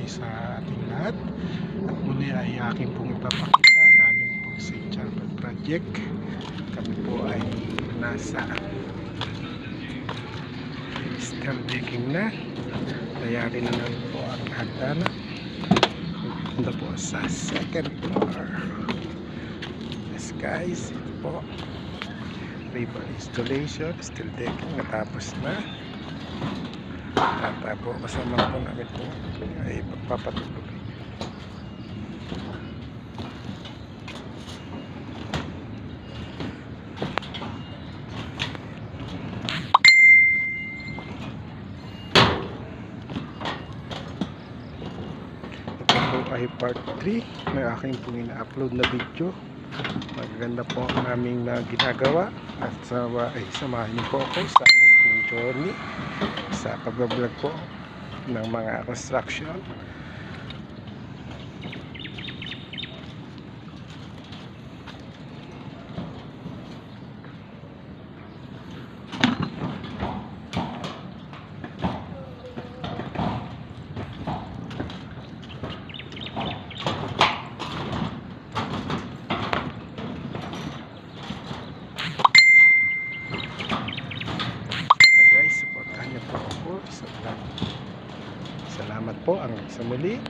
sa ating lahat. At muli ay aking pong ipapakita na aming po sa Charcoal Project. Kami po ay nasa steel decking na. Tayari na namin po ang hagdanan. Punta po sa second floor. Yes guys, ito po. Ribbon installation, steel decking natapos na. At po kasama po namin po ay magpapatuloy. Ay part 3 ng aking pong ina-upload na video. Maganda po ang aming ginagawa at samahan niyo po ako sa aking pong journey sa pag-vlog po ng mga construction. Salamat po hanggang sa muli.